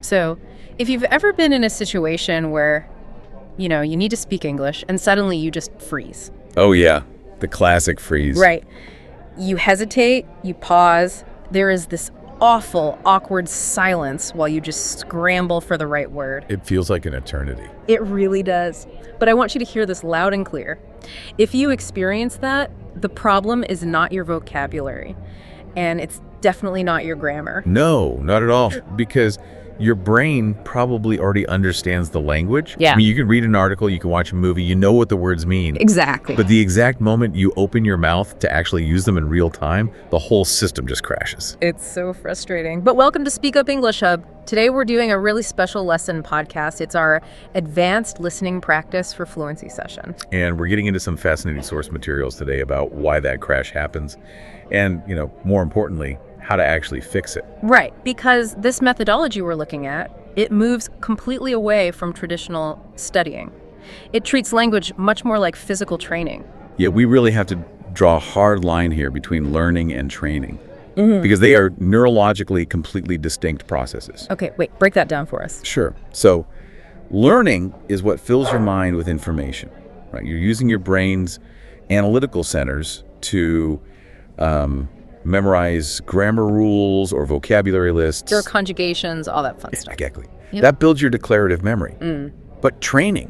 So if you've ever been in a situation where, you need to speak English and suddenly you just freeze. Oh, yeah. The classic freeze. Right. You hesitate, you pause. There is this awful, awkward silence while you just scramble for the right word. It feels like an eternity. It really does. But I want you to hear this loud and clear. If you experience that, the problem is not your vocabulary, and it's definitely not your grammar. No, not at all. Because your brain probably already understands the language. Yeah. I mean, you can read an article, you can watch a movie, you know what the words mean. Exactly. But the exact moment you open your mouth to actually use them in real time, the whole system just crashes. It's so frustrating. But welcome to Speak Up English Hub. Today we're doing a really special lesson podcast. It's our advanced listening practice for fluency session. And we're getting into some fascinating source materials today about why that crash happens. And, more importantly, how to actually fix it. Right, because this methodology we're looking at, it moves completely away from traditional studying. It treats language much more like physical training. Yeah, we really have to draw a hard line here between learning and training, because they are neurologically completely distinct processes. Okay, wait, break that down for us. Sure. So learning is what fills your mind with information, right? You're using your brain's analytical centers to memorize grammar rules or vocabulary lists. Your conjugations, all that fun stuff. Exactly. Yep. That builds your declarative memory. But training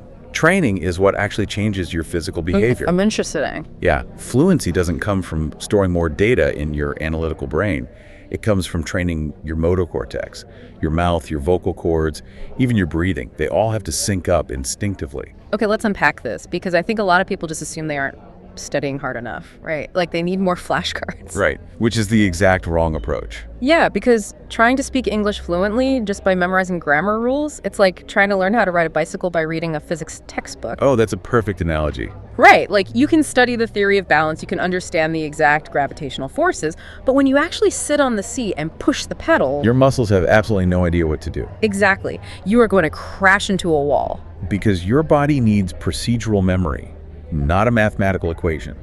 is what actually changes your physical behavior. I'm interested in. Yeah. Fluency doesn't come from storing more data in your analytical brain. It comes from training your motor cortex, your mouth, your vocal cords, even your breathing. They all have to sync up instinctively. Okay, let's unpack this, because I think a lot of people just assume they aren't studying hard enough, right? Like they need more flashcards. Right, which is the exact wrong approach. Yeah, because trying to speak English fluently just by memorizing grammar rules, it's like trying to learn how to ride a bicycle by reading a physics textbook. Oh, that's a perfect analogy. Right, like you can study the theory of balance, you can understand the exact gravitational forces, but when you actually sit on the seat and push the pedal... Your muscles have absolutely no idea what to do. Exactly. You are going to crash into a wall. Because your body needs procedural memory, not a mathematical equation.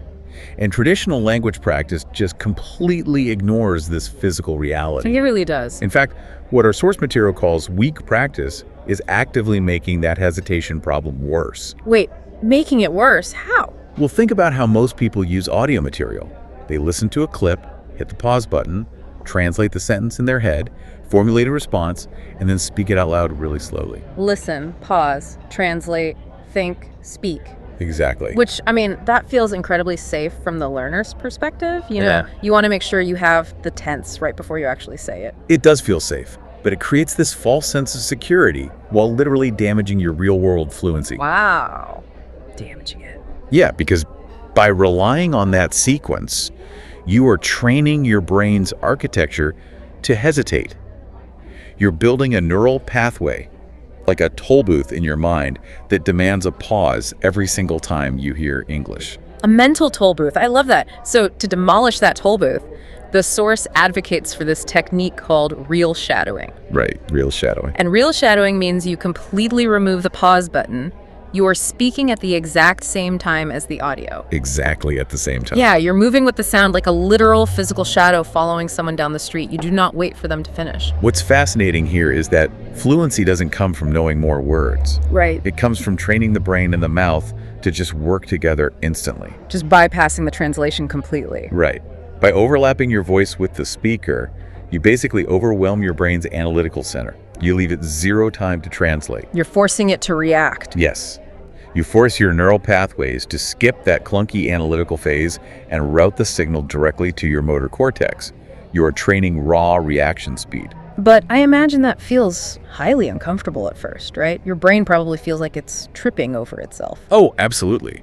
And traditional language practice just completely ignores this physical reality. It really does. In fact, what our source material calls weak practice is actively making that hesitation problem worse. Wait, making it worse? How? Well, think about how most people use audio material. They listen to a clip, hit the pause button, translate the sentence in their head, formulate a response, and then speak it out loud really slowly. Listen, pause, translate, think, speak. Exactly. Which, I mean, that feels incredibly safe from the learner's perspective. Yeah. You want to make sure you have the tense right before you actually say it. It does feel safe, but it creates this false sense of security while literally damaging your real-world fluency. Wow. Damaging it. Yeah, because by relying on that sequence, you are training your brain's architecture to hesitate. You're building a neural pathway, like a toll booth in your mind, that demands a pause every single time you hear English. A mental toll booth. I love that. So to demolish that toll booth, the source advocates for this technique called real shadowing. Right, real shadowing. And real shadowing means you completely remove the pause button. You are speaking at the exact same time as the audio. Exactly at the same time. Yeah, you're moving with the sound like a literal physical shadow following someone down the street. You do not wait for them to finish. What's fascinating here is that fluency doesn't come from knowing more words. Right. It comes from training the brain and the mouth to just work together instantly. Just bypassing the translation completely. Right. By overlapping your voice with the speaker, you basically overwhelm your brain's analytical center. You leave it zero time to translate. You're forcing it to react. Yes. You force your neural pathways to skip that clunky analytical phase and route the signal directly to your motor cortex. You are training raw reaction speed. But I imagine that feels highly uncomfortable at first, right? Your brain probably feels like it's tripping over itself. Oh, absolutely.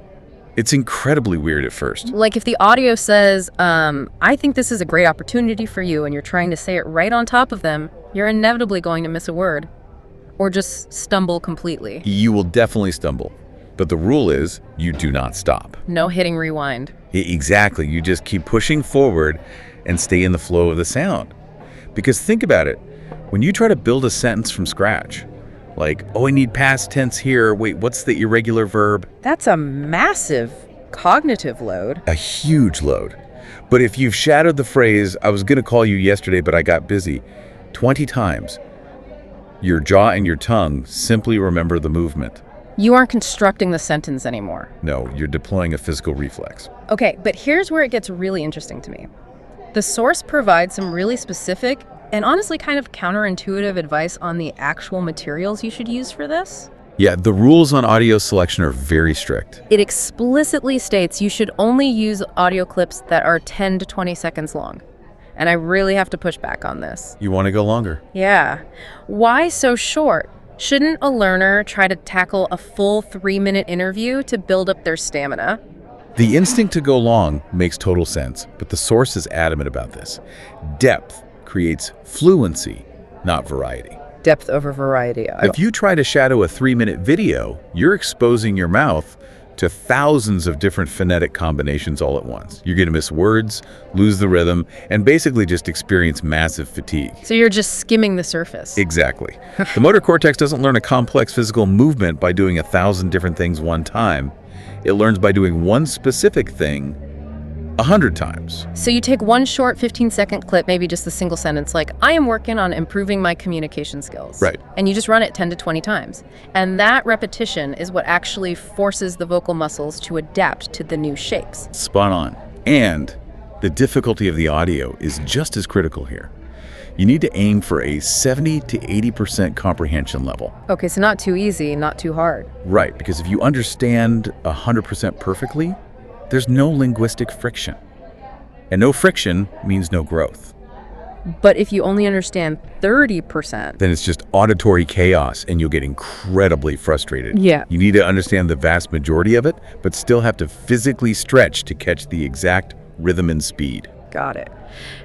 It's incredibly weird at first. Like if the audio says, I think this is a great opportunity for you, and you're trying to say it right on top of them, you're inevitably going to miss a word or just stumble completely. You will definitely stumble. But the rule is you do not stop. No hitting rewind. Exactly. You just keep pushing forward and stay in the flow of the sound. Because think about it. When you try to build a sentence from scratch, like, oh, I need past tense here. Wait, what's the irregular verb? That's a massive cognitive load. A huge load. But if you've shadowed the phrase, I was going to call you yesterday, but I got busy, 20 times, Your jaw and your tongue simply remember the movement. You aren't constructing the sentence anymore. No, you're deploying a physical reflex. Okay, but here's where it gets really interesting to me. The source provides some really specific and honestly kind of counterintuitive advice on the actual materials you should use for this. Yeah, the rules on audio selection are very strict. It explicitly states you should only use audio clips that are 10 to 20 seconds long. And I really have to push back on this. You want to go longer? Yeah. Why so short? Shouldn't a learner try to tackle a full 3-minute interview to build up their stamina? The instinct to go long makes total sense, but the source is adamant about this. Depth creates fluency, not variety. Depth over variety. If you try to shadow a 3-minute video, you're exposing your mouth to thousands of different phonetic combinations all at once. You're going to miss words, lose the rhythm, and basically just experience massive fatigue. So you're just skimming the surface. Exactly. The motor cortex doesn't learn a complex physical movement by doing 1,000 different things one time. It learns by doing one specific thing 100 times. So you take one short 15-second clip, maybe just a single sentence, like, I am working on improving my communication skills. Right. And you just run it 10 to 20 times. And that repetition is what actually forces the vocal muscles to adapt to the new shapes. Spot on. And the difficulty of the audio is just as critical here. You need to aim for a 70 to 80% comprehension level. Okay, so not too easy, not too hard. Right, because if you understand 100% perfectly, there's no linguistic friction. And no friction means no growth. But if you only understand 30%, then it's just auditory chaos and you'll get incredibly frustrated. Yeah. You need to understand the vast majority of it, but still have to physically stretch to catch the exact rhythm and speed. Got it.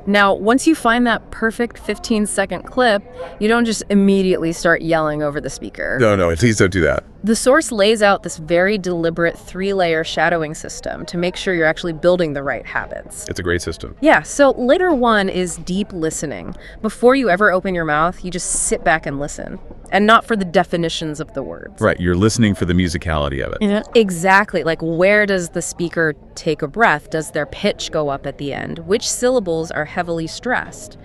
Now, once you find that perfect 15-second clip, you don't just immediately start yelling over the speaker. No, please don't do that. The source lays out this very deliberate 3-layer shadowing system to make sure you're actually building the right habits. It's a great system. Yeah, so layer 1 is deep listening. Before you ever open your mouth, you just sit back and listen. And not for the definitions of the words. Right, you're listening for the musicality of it. Yeah. Exactly. Like, where does the speaker take a breath? Does their pitch go up at the end? Which syllables are heavily stressed?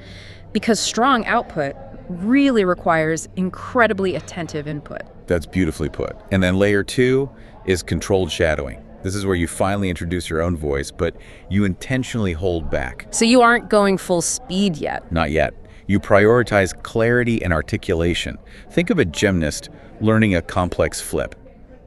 Because strong output really requires incredibly attentive input. That's beautifully put. And then layer 2 is controlled shadowing. This is where you finally introduce your own voice, but you intentionally hold back. So you aren't going full speed yet. Not yet. You prioritize clarity and articulation. Think of a gymnast learning a complex flip.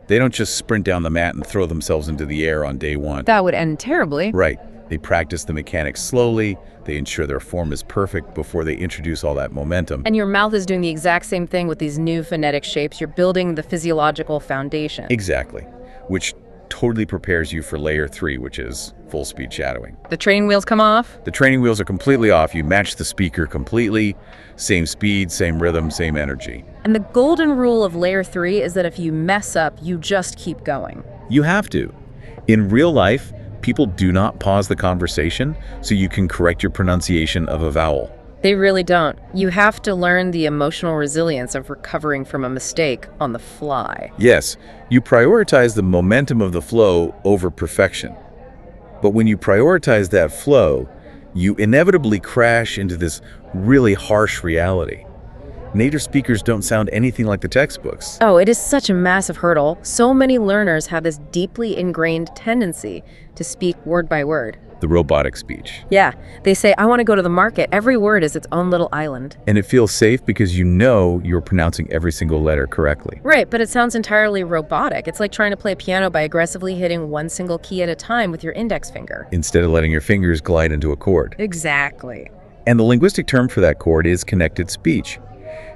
They don't just sprint down the mat and throw themselves into the air on day one. That would end terribly. Right. They practice the mechanics slowly. They ensure their form is perfect before they introduce all that momentum. And your mouth is doing the exact same thing with these new phonetic shapes. You're building the physiological foundation. Exactly. Which totally prepares you for layer 3, which is full speed shadowing. The training wheels come off? The training wheels are completely off. You match the speaker completely. Same speed, same rhythm, same energy. And the golden rule of layer 3 is that if you mess up, you just keep going. You have to. In real life, people do not pause the conversation so you can correct your pronunciation of a vowel. They really don't. You have to learn the emotional resilience of recovering from a mistake on the fly. Yes, you prioritize the momentum of the flow over perfection. But when you prioritize that flow, you inevitably crash into this really harsh reality. Native speakers don't sound anything like the textbooks. Oh, it is such a massive hurdle. So many learners have this deeply ingrained tendency to speak word by word. The robotic speech. Yeah, they say, I want to go to the market. Every word is its own little island. And it feels safe because you know you're pronouncing every single letter correctly. Right, but it sounds entirely robotic. It's like trying to play a piano by aggressively hitting one single key at a time with your index finger. Instead of letting your fingers glide into a chord. Exactly. And the linguistic term for that chord is connected speech.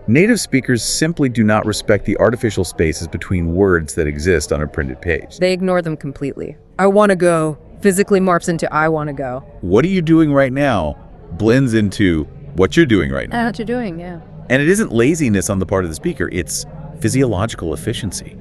Native speakers simply do not respect the artificial spaces between words that exist on a printed page. They ignore them completely. I want to go physically morphs into I want to go. What are you doing right now blends into what you're doing right now. What you're doing, yeah. And it isn't laziness on the part of the speaker, it's physiological efficiency.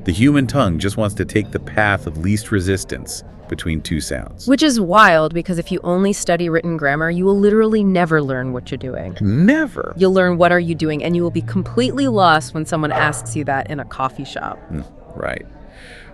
The human tongue just wants to take the path of least resistance between two sounds. Which is wild, because if you only study written grammar, you will literally never learn what you're doing. Never. You'll learn what are you doing, and you will be completely lost when someone asks you that in a coffee shop. Right.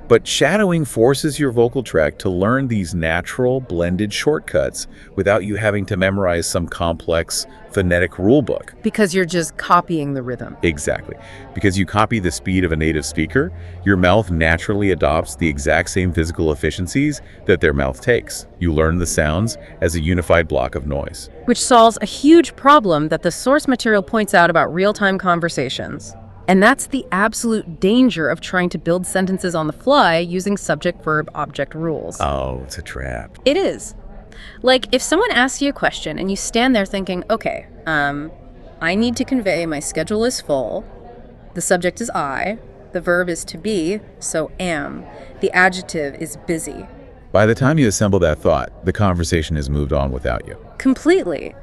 But shadowing forces your vocal tract to learn these natural, blended shortcuts without you having to memorize some complex phonetic rulebook. Because you're just copying the rhythm. Exactly. Because you copy the speed of a native speaker, your mouth naturally adopts the exact same physical efficiencies that their mouth takes. You learn the sounds as a unified block of noise. Which solves a huge problem that the source material points out about real-time conversations. And that's the absolute danger of trying to build sentences on the fly using subject-verb-object rules. Oh, it's a trap. It is. Like, if someone asks you a question and you stand there thinking, okay, I need to convey my schedule is full, the subject is I, the verb is to be, so am, the adjective is busy. By the time you assemble that thought, the conversation has moved on without you. Completely.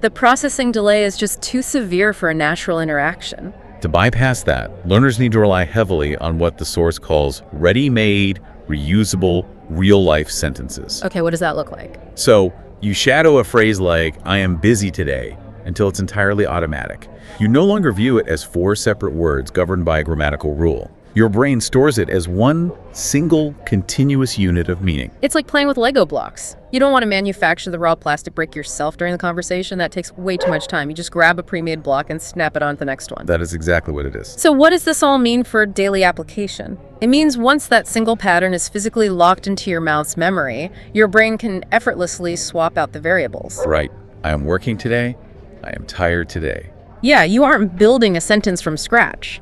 The processing delay is just too severe for a natural interaction. To bypass that, learners need to rely heavily on what the source calls ready-made, reusable, real-life sentences. Okay, what does that look like? So you shadow a phrase like, I am busy today, until it's entirely automatic. You no longer view it as 4 separate words governed by a grammatical rule. Your brain stores it as one single, continuous unit of meaning. It's like playing with Lego blocks. You don't want to manufacture the raw plastic brick yourself during the conversation. That takes way too much time. You just grab a pre-made block and snap it onto the next one. That is exactly what it is. So what does this all mean for daily application? It means once that single pattern is physically locked into your mouth's memory, your brain can effortlessly swap out the variables. Right. I am working today. I am tired today. Yeah, you aren't building a sentence from scratch.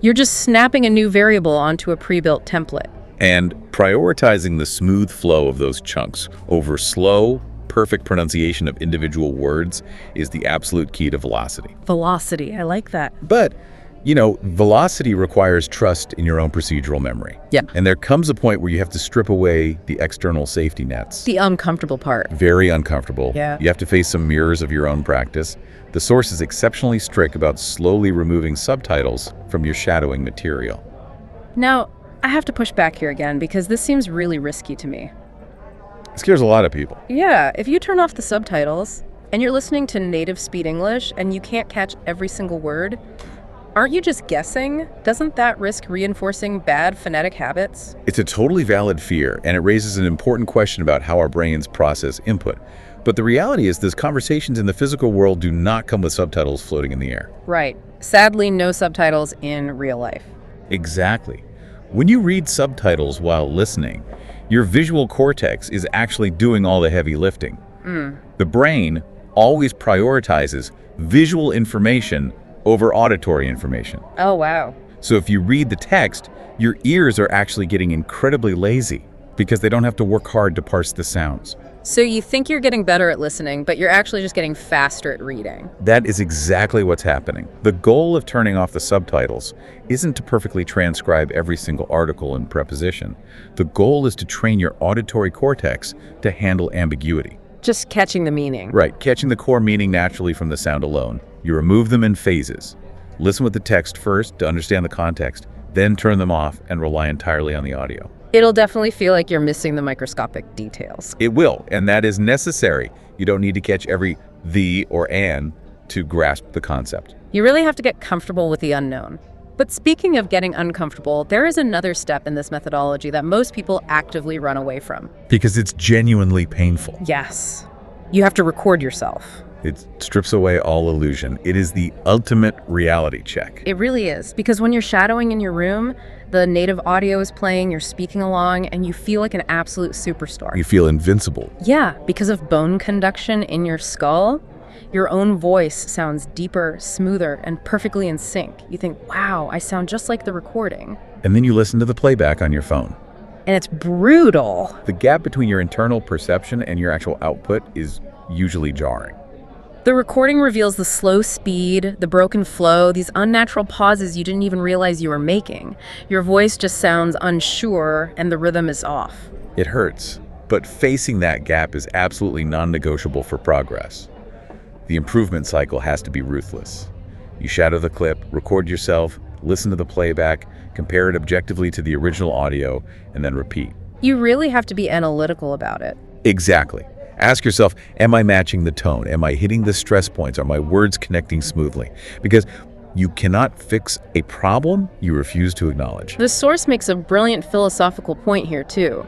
You're just snapping a new variable onto a pre-built template. And prioritizing the smooth flow of those chunks over slow, perfect pronunciation of individual words is the absolute key to velocity. Velocity, I like that. But, velocity requires trust in your own procedural memory. Yeah. And there comes a point where you have to strip away the external safety nets. The uncomfortable part. Very uncomfortable. Yeah. You have to face some mirrors of your own practice. The source is exceptionally strict about slowly removing subtitles from your shadowing material. Now, I have to push back here again because this seems really risky to me. It scares a lot of people. Yeah, if you turn off the subtitles and you're listening to native speed English and you can't catch every single word, aren't you just guessing? Doesn't that risk reinforcing bad phonetic habits? It's a totally valid fear, and it raises an important question about how our brains process input. But the reality is these conversations in the physical world do not come with subtitles floating in the air. Right. Sadly, no subtitles in real life. Exactly. When you read subtitles while listening, your visual cortex is actually doing all the heavy lifting. The brain always prioritizes visual information over auditory information. Oh, wow. So if you read the text, your ears are actually getting incredibly lazy because they don't have to work hard to parse the sounds. So you think you're getting better at listening, but you're actually just getting faster at reading. That is exactly what's happening. The goal of turning off the subtitles isn't to perfectly transcribe every single article and preposition. The goal is to train your auditory cortex to handle ambiguity. Just catching the meaning. Right, catching the core meaning naturally from the sound alone. You remove them in phases. Listen with the text first to understand the context, then turn them off and rely entirely on the audio. It'll definitely feel like you're missing the microscopic details. It will, and that is necessary. You don't need to catch every the or an to grasp the concept. You really have to get comfortable with the unknown. But speaking of getting uncomfortable, there is another step in this methodology that most people actively run away from. Because it's genuinely painful. Yes. You have to record yourself. It strips away all illusion. It is the ultimate reality check. It really is, because when you're shadowing in your room, the native audio is playing, you're speaking along, and you feel like an absolute superstar. You feel invincible. Yeah, because of bone conduction in your skull, your own voice sounds deeper, smoother, and perfectly in sync. You think, wow, I sound just like the recording. And then you listen to the playback on your phone. And it's brutal. The gap between your internal perception and your actual output is usually jarring. The recording reveals the slow speed, the broken flow, these unnatural pauses you didn't even realize you were making. Your voice just sounds unsure, and the rhythm is off. It hurts, but facing that gap is absolutely non-negotiable for progress. The improvement cycle has to be ruthless. You shadow the clip, record yourself, listen to the playback, compare it objectively to the original audio, and then repeat. You really have to be analytical about it. Exactly. Ask yourself, am I matching the tone? Am I hitting the stress points? Are my words connecting smoothly? Because You cannot fix a problem you refuse to acknowledge. The source makes a brilliant philosophical point here, too.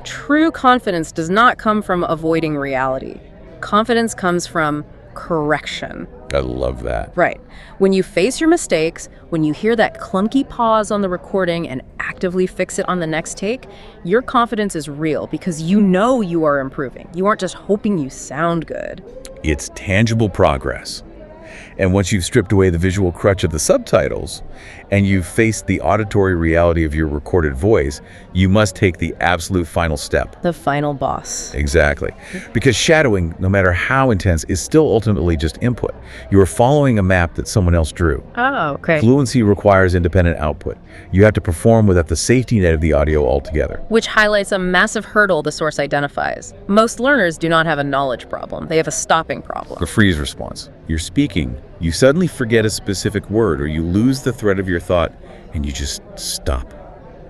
True confidence does not come from avoiding reality. Confidence comes from correction. I love that. Right. When you face your mistakes, when you hear that clunky pause on the recording and actively fix it on the next take, your confidence is real because you know you are improving. You aren't just hoping you sound good. It's tangible progress. And once you've stripped away the visual crutch of the subtitles and you've faced the auditory reality of your recorded voice, you must take the absolute final step. The final boss. Exactly. Because shadowing, no matter how intense, is still ultimately just input. You are following a map that someone else drew. Oh, okay. Fluency requires independent output. You have to perform without the safety net of the audio altogether. Which highlights a massive hurdle the source identifies. Most learners do not have a knowledge problem. They have a stopping problem. The freeze response. You're speaking, you suddenly forget a specific word or you lose the thread of your thought and you just stop.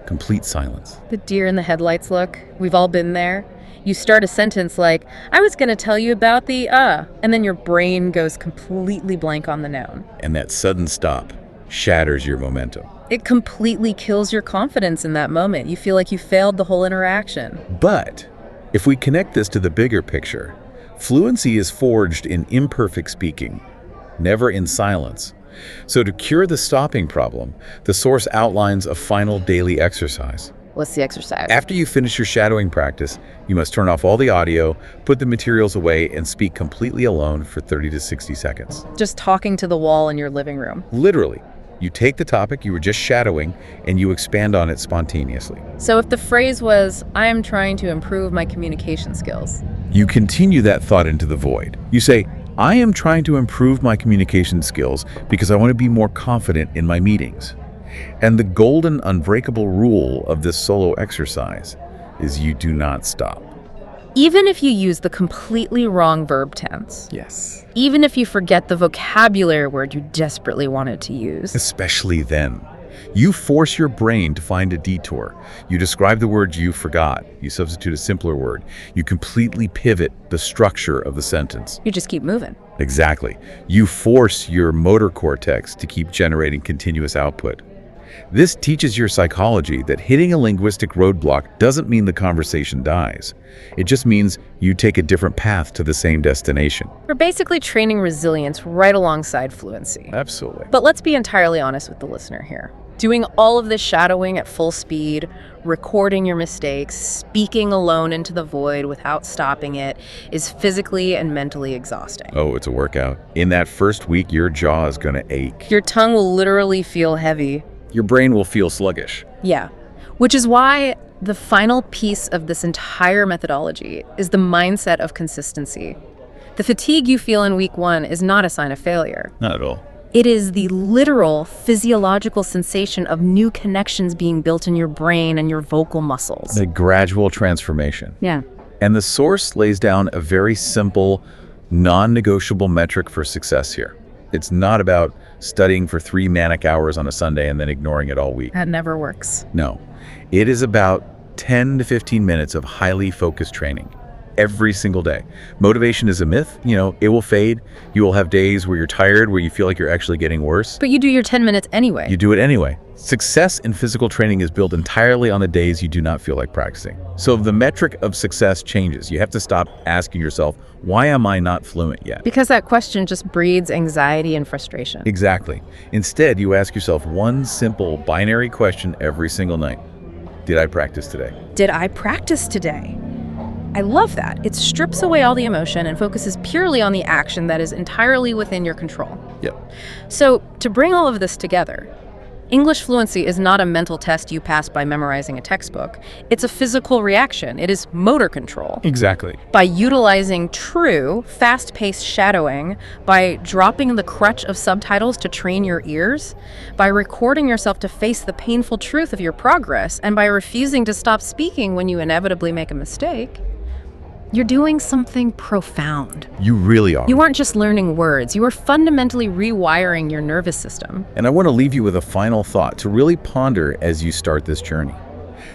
Complete silence. The deer in the headlights look. We've all been there. You start a sentence like, I was going to tell you about the and then your brain goes completely blank on the noun. And that sudden stop shatters your momentum. It completely kills your confidence in that moment. You feel like you failed the whole interaction. But if we connect this to the bigger picture, fluency is forged in imperfect speaking, never in silence. So to cure the stopping problem, the source outlines a final daily exercise. What's the exercise? After you finish your shadowing practice, you must turn off all the audio, put the materials away, and speak completely alone for 30 to 60 seconds. Just talking to the wall in your living room. Literally. You take the topic you were just shadowing and you expand on it spontaneously. So if the phrase was, I am trying to improve my communication skills. You continue that thought into the void. You say, I am trying to improve my communication skills because I want to be more confident in my meetings. And the golden unbreakable rule of this solo exercise is you do not stop. Even if you use the completely wrong verb tense. Yes. Even if you forget the vocabulary word you desperately wanted to use. Especially then. You force your brain to find a detour. You describe the words you forgot. You substitute a simpler word. You completely pivot the structure of the sentence. You just keep moving. Exactly. You force your motor cortex to keep generating continuous output. This teaches your psychology that hitting a linguistic roadblock doesn't mean the conversation dies. It just means you take a different path to the same destination. We're basically training resilience right alongside fluency. Absolutely. But let's be entirely honest with the listener here. Doing all of this shadowing at full speed, recording your mistakes, speaking alone into the void without stopping it is physically and mentally exhausting. Oh, it's a workout. In that first week, your jaw is going to ache. Your tongue will literally feel heavy. Your brain will feel sluggish. Yeah, which is why the final piece of this entire methodology is the mindset of consistency. The fatigue you feel in week 1 is not a sign of failure. Not at all. It is the literal physiological sensation of new connections being built in your brain and your vocal muscles. A gradual transformation. Yeah. And the source lays down a very simple, non-negotiable metric for success here. It's not about studying for 3 manic hours on a Sunday and then ignoring it all week. That never works. No. It is about 10 to 15 minutes of highly focused training every single day. Motivation is a myth. It will fade. You will have days where you're tired, where you feel like you're actually getting worse. But you do your 10 minutes anyway. You do it anyway. Success in physical training is built entirely on the days you do not feel like practicing. So the metric of success changes. You have to stop asking yourself, why am I not fluent yet? Because that question just breeds anxiety and frustration. Exactly. Instead, you ask yourself one simple binary question every single night. Did I practice today? Did I practice today? I love that. It strips away all the emotion and focuses purely on the action that is entirely within your control. Yep. So, to bring all of this together, English fluency is not a mental test you pass by memorizing a textbook. It's a physical reaction. It is motor control. Exactly. By utilizing true, fast-paced shadowing, by dropping the crutch of subtitles to train your ears, by recording yourself to face the painful truth of your progress, and by refusing to stop speaking when you inevitably make a mistake, you're doing something profound. You really are. You aren't just learning words. You are fundamentally rewiring your nervous system. And I want to leave you with a final thought to really ponder as you start this journey.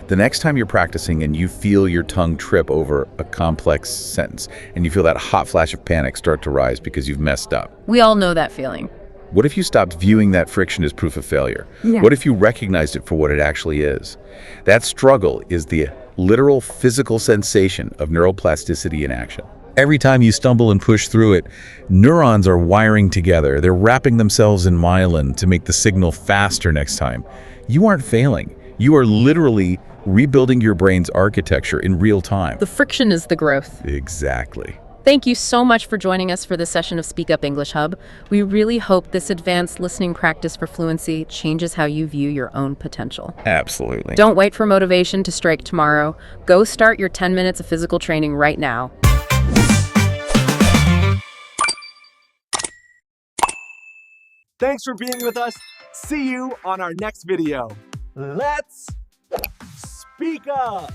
The next time you're practicing and you feel your tongue trip over a complex sentence and you feel that hot flash of panic start to rise because you've messed up, We all know that feeling. What if you stopped viewing that friction as proof of failure? Yeah. What if you recognized it for what it actually is? That struggle is the literal physical sensation of neuroplasticity in action. Every time you stumble and push through it, neurons are wiring together. They're wrapping themselves in myelin to make the signal faster next time. You aren't failing. You are literally rebuilding your brain's architecture in real time. The friction is the growth. Exactly. Thank you so much for joining us for this session of Speak Up English Hub. We really hope this advanced listening practice for fluency changes how you view your own potential. Absolutely. Don't wait for motivation to strike tomorrow. Go start your 10 minutes of physical training right now. Thanks for being with us. See you on our next video. Let's speak up.